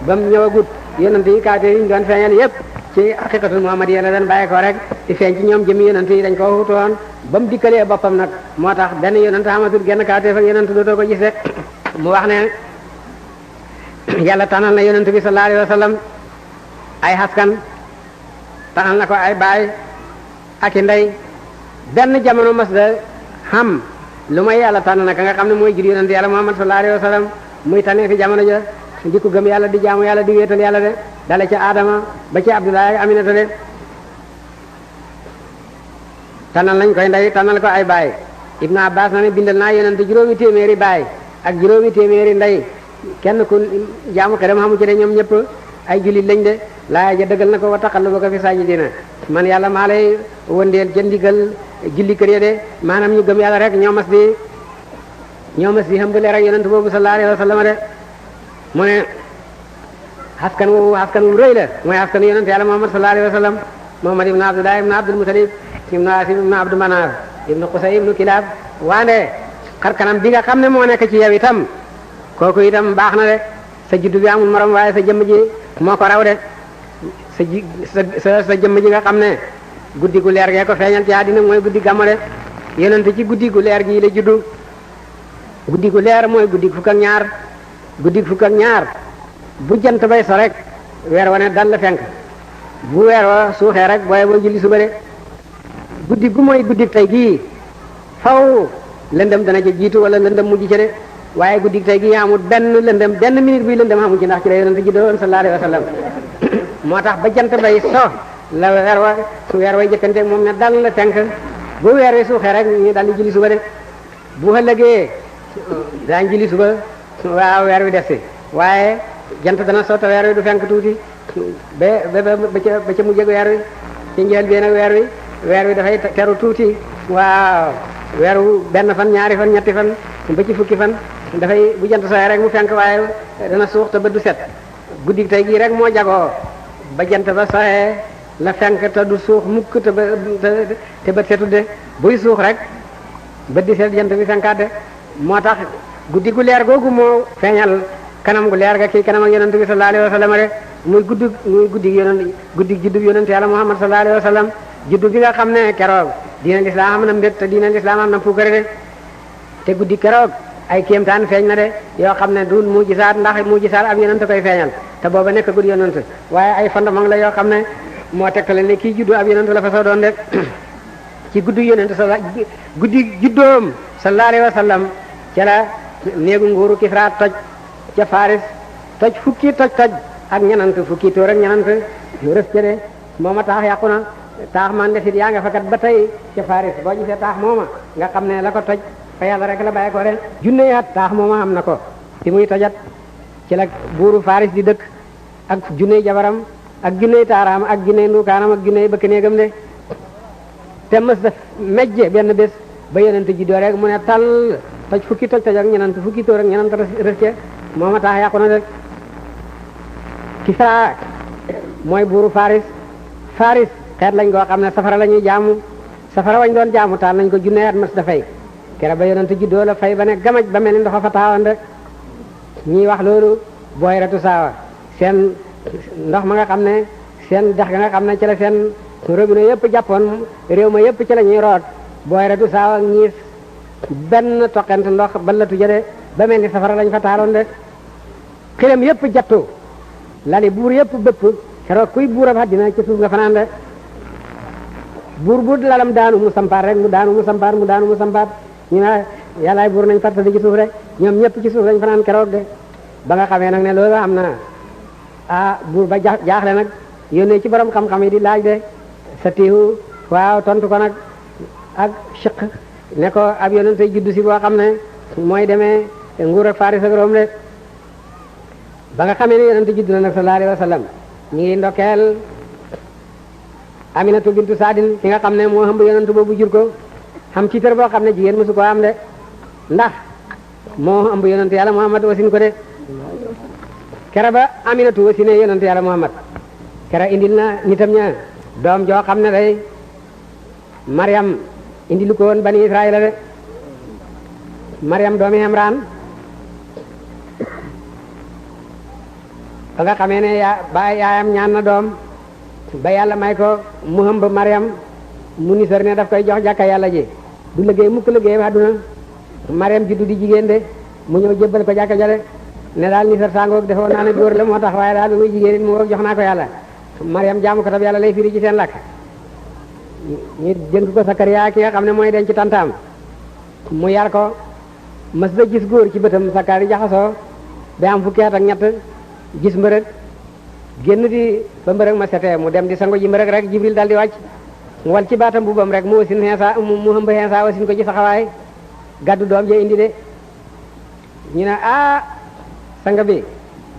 ba mu ñëwagut yonent yi kaate yi ñu doon feeñal yépp ci haqiqatul muhammadiyya la doon bàyyi ko rek di feeñ ci ñoom jëmi yonent yi dañ ko wutoon ba mu dikkalee boppam nag moo tax benn yonent amatul genn kaate fa yonent dootoo ko gis de mu wax ne yàlla tànnal na yonent bi sallallahu alayhi wa sallam ay askan tànnal na ko ay baay ak i ndey benn jamono mas da xam lu may yàlla tànn na ka nga xam ne mooy jur yonent yàlla muhammad sallallahu alayhi wa sallam muy tànnee fi jamono ja di ko gëm yàlla di jaamu yàlla di wéetal yàlla de dale ca Adama ba ci Abdoulaye ak Aminata de tànnal nañ koy ndey tànnal ko ay baay Ibnu Abbas na ne bindal naa yonent juróomi téeméeri baay ak juróomi téeméeri ndey kenn ku jaamu xeram xamu ci de ñoom ñëpp ay jullit lañ de laaya ja dëggal na ko wa taqallubaka fi saajidiina man yàlla maa lay wëndeel ca ndigal julli kër ya de maanaam ñu gëm yàlla rek ñoo mas di xam leer ak yonent boobu sallallahu alayhi wa sallam de mu ne askan wu rëy la mooy askan yonent yàlla Muhammad sallallahu alayhi wa sallam Muhammad ibnu Abdullah ibnu Abdul Mutalib ibnu Asim ibnu Abdu Manaf ibnu Qusay ibnu Kilab waande xar kanam bi nga xam ne moo nekk ci yow itam kooku itam baax na de sa juddu bi amul morom waaye sa jëmm ji moo ko raw de sa jëmm ji nga xam ne guddi gu leer gee ko feeñal ci àddina mooy guddi gàmmu de yonent ci guddi gu leer gii la juddu guddi gu leer mooy guddi fukk ak ñaar bu jant bay so rek weer wa ne dal la fenk bu weer wa suuxee rek booye boo julli suba de guddi gu mooy guddi tey gii faw lëndëm dana ca jiitu wala lëndëm mujj ca de waaye guddi tey gii amul benn lëndëm benn minute buy lëndëm amu ci ndax ci la yonent ji doon sallallahu alayhi wa sallam moo tax ba jant bay so la weer wa su weer way jëkkante moom ne dal la fenk bu weer wi suuxee rek ñu dal di julli suba de bu ëllëgee daañ julli suba waaw weer wi des si waaye jant dana so te weer wi du fenk tuuti ba ca mujjeg weer wi ci njël bi nag weer wi dafay teru tuuti waaw weer wu benn fan ñaari fan ñetti fan ba ci fukki fan dafay bu jant sooy rek mu fenk waaye dana suux te bët du set guddi tey gii rek moo jagoo ba jant ba soxee la fenk te du suux mukk te bët setu de buy suux rek bët di set jant bi fenkaat de moo tax guddi gu leer googu moo feeñal kanam gu leer ga kii kanam ak yonent bi sallallahu alayhi wa sallam de muy guddi juddu yonent yàlla Muhammad sallallahu alayhi wa sallam juddu bi nga xam ne keroog diina lislaam am na mbét te diina lislaam am na puukare de te guddi keroog ay kéemtaan feeñ na de yoo xam ne du mujisaat ndax mujisaat ab yonent koy feeñal te booba nekk guddi yonent waaye ay fondement la yoo xam ne moo tegtale ne kii juddu ab yonent la fa soo doon de ci guddi yonent guddi juddoom sallallahu alayhi wa sallam ca la néegu nguuru Kisra toj ca Faris toj fukki toj ak ñenant fukki tóor ak ñenant yu rëf ca de mooma taax yàqu na taax man desit yaa nga fakat ba tey ca Faris boo gisee taax mooma nga xam ne la ko toj fa yàlla rek la bàyyi ko de junne at taax mooma am na ko fi muy tojat ci la buuru Faris di dëkk ak junney jabaram ak junney taaraam ak junney ndukaanam ak junney bëkk néegam de te mës daf mejje benn bés ba yonent ji doo rek mu ne tal toj fukki toj ak ñenant fukki tóor ak ñenant rës ca mooma taax yàqu na de Kisra mooy buuru Faris xeet lañ goo xam ne safara la ñuy jaamu safara wañ doon jaamu taal nañ ko junne at mas dafay kere ba yonent juddoo la fay ba ne gamaj ba mel ni ndox fa taawoon de ñiy wax loolu booy retu saawa seen ndox ma nga xam ne seen dex ga nga xam ne ci la seen robinet yëpp jàppoon réew ma yëpp ci la ñuy root booy retu saawa ñiis benn toqent ndox ballatu jëde ba mel ni safara lañ fa taaloon de xilam yëpp jattu lali buur yëpp bëpp keroog kuy buurab àddina ci suuf nga fanaan de buur bu lalam daanu mu sampaat rek mu daanu mu sampaat ñu ne yàllaay buur nañ farta di ci suuf rek ñoom ñëpp ci suuf lañ fanaan keroog de ba nga xamee nag ne loolu am na buur ba jaaxle nag yónnee ci borom xam-xam yi di laaj de sa tiihu waaw tontu ko nag ak chiq ne ko ab yonente juddu si boo xam ne mooy demee nguur ak Faris ak Rome de ba nga xamee ne yonente juddu na nag sallallahu alayhi wa sallam ñu ngi ndokkeel Aminatu bintu Saadin ki nga xam ne moo ëmb yonent boobu jur ko xam ci tër boo xam ne jigéen mosu ko am de ndax moo ëmb yonent yàlla Muhammad wasin ko de kere ba Aminatu wasine yonent yàlla Muhammad kere indil na nitam ña doom joo xam ne day Maryam indilu ko woon bani Israël de Maryam doomi Imran ba nga xamee ne yaayam ñaan na doom ba yàlla may ko mu hëmb Mariam mu nisar ne daf koy jox jàkka yàlla ji du liggéey mukk liggéey àdduna Mariam juddu di jigéen de mu ñëw jébbal ko jàkka jale ne daal nisar sangoog defoon naa ne góor la moo tax waaye daal bi muy jigéen it mu ngoog jox naa ko yàlla Mariam jaamu ko tab yàlla lay firi ci seen làkk ñu jënk ko Sakariya ki nga xam ne mooy denc tantaam mu yar ko mas da gis góor ci bëtam Sakari jaxasoo ba am fukki at ak ñett gis mbërëg génn di ba mbërëg ma setee mu dem di sango ji mbërëg rek Jibril dal di wàcc mu wal ci baatam bubam rek mu wasin xeesa mu hëmb xeesa wasin ko ci saxawaay gàddu doom je indi de ñu ne sanga bi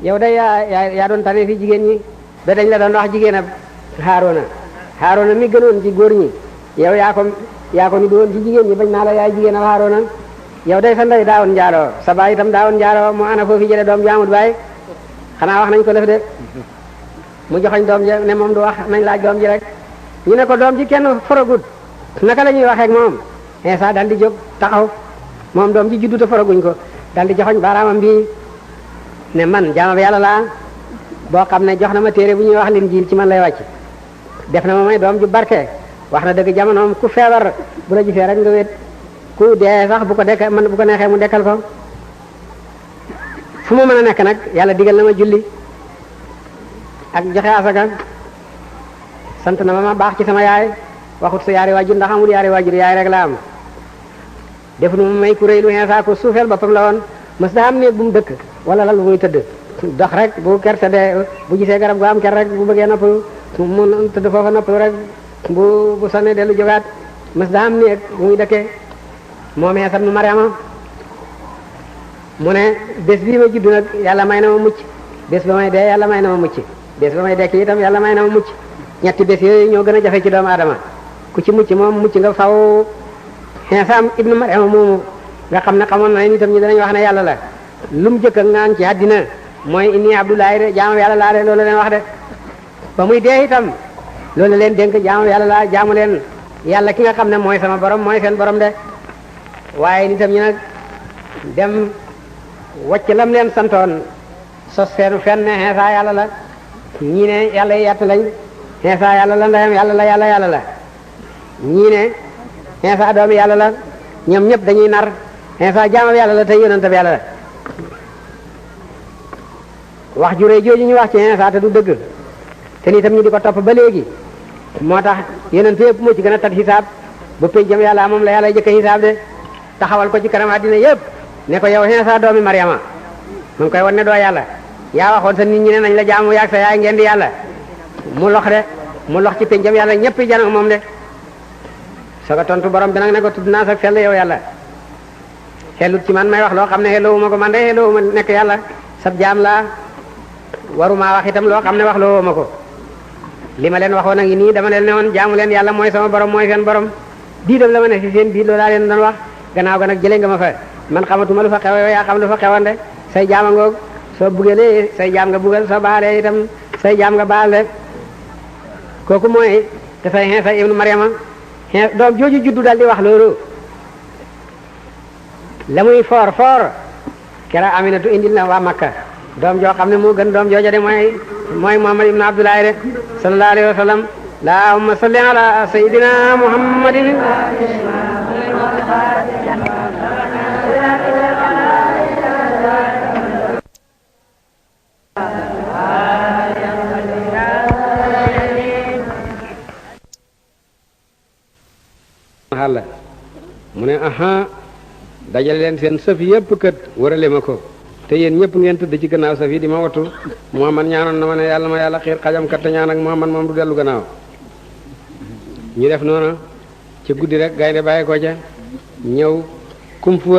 yow day yaa doon tane fi jigéen ñi da dañ la doon wax jigéen ab Haarona mi gënoon ci góor ñi yow yaa ko ni doon ci jigéen ñi bañ naa la yaay jigéen ab Haarona yow day sa ndey daawoon njaaloo sa baay itam daawoon njaaloo mu ana foofu jële doom jaamut baay xanaa wax nañ ko lëf de mu joxoñ doom ji ne moom du wax nañ laaj doom ji rek ñu ne ko doom ji kenn forogut naka la ñuy waxee ak moom Iisaa dal di jóg taxaw moom doom ji juddu te foroguñ ko dal di joxoñ baaraamam bi ne man jaamam yàlla laa boo xam ne jox na ma téere bu ñuy wax Linjiil ci man lay wàcc def na ma may doom ju barke wax na dëgg jamonoom ku feebar bu la gisee rek nga wét ku dee sax bu ko neexee mu dekkal ko fu mu mën a nekk nag yàlla digal na ma julli ak joxe asaka sant na ma baax ci sama yaay waxut sa yaari waajur ndax amul yaari waajur yaay rek la am def nu ma may ku réy lu Iisaa ko suufeel boppam la woon mës daa am néeg bu mu dëkk wala lal bu muy tëdd dox rek bu ker seddee bu gisee garab gu am ker rek bu bëggee noppalu mu tëdd foofa noppalu rek bu sonnee dellu jógaat mës daa am néeg bu muy dëkkee moom Iisaa nu Mariama mu ne bés bii ma juddu nag yàlla may na ma mucc bés ba may dee yàlla may na ma mucc bés ba may dekk itam yàlla may na ma mucc ñetti bés yooyu ñoo gën a jafe ci doomu aadama ku ci mucc moom mucc nga faw Iisaa ibnu Mariama moomu nga xam ne xamoon na nitam ñi danañ wax ne yàlla la lu mu jëkk ak naan ci àddina mooy inni Abdullahi de jaamam yàlla laa de loolu leen wax de ba muy dee itam loolu leen dénk jaamam yàlla laa jaamu leen yàlla ki nga xam ne mooy sama borom mooy seen borom de waaye nitam ñi nag dem wacc lam leen santoon sos seenu fenn ne Iisaa yàlla la ñii ne yàlla yi yàtt lañ Iisaa yàlla la ndeyam yàlla la yàlla la ñii ne Iisaa doomi yàlla la ñoom ñëpp dañuy nar Iisaa jaamam yàlla la te yonent bi yàlla la wax ju rëy jooju ñu wax ci Iisaa te du dëgg te ni itam ñu di ko topp ba léegi moo tax yonent yëpp moo ci gën a tat xisaab ba pénjam yàlla moom la yàlla jëkk xisaab de taxawal ko ci kanam àddina yëpp ne ko yow Iisaa doomi Mariama mu ngi koy wan ne doo yàlla yaa waxoon sa nit ñi ne nañ la jaamu yaag sa yaay ngeen di yàlla mu lox ci pénjam yàlla ñëpp yi jano moom de soo tontu borom bi nag ne ko tudd naa sa sell yow yàlla xellut ci man may wax loo xam ne xelloowuma ko man de xelloowuma nekk yàlla sab jaam laa waruma wax itam loo xam ne wax loo ma ko li ma leen waxoon a ngi nii dama leen ne woon jaamu leen yàlla mooy sama borom mooy seen borom diidam la ma ne si seen biir loolu laa leen doon wax gannaaw ga nag jëlee nga ma fa man xamatuma lu fa xew yaa xam lu fa xewoon de say jaama ngoog soo bugalee say jaam nga bugal soo baalee itam say jaam nga baal de kooku mooy te say Iisaa ibnu Mariama doom jooju juddu dal di wax loolu la muy foor kera Aminatu indil na waa Makka doom joo xam ne moo gën doom jooja de mooy Muhammad ibnu Abdullahi de sallallahu alayhi wa sallam allahumma salli ala sayyidina Muhammadin xàlla mu ne aha dajale leen seen sëf yépp kët warale ma ko te yéen ñëpp ngeen tëdd ci gannaaw sëf yi di ma wattu Muhammad ñaanoon na ma ne yàlla ma yàlla xiir xajam kat te ñaan ak Muhammad moom du dellu gannaaw ñu def noona ci guddi rek gaynde bàyyi ko ca ñëw kum fu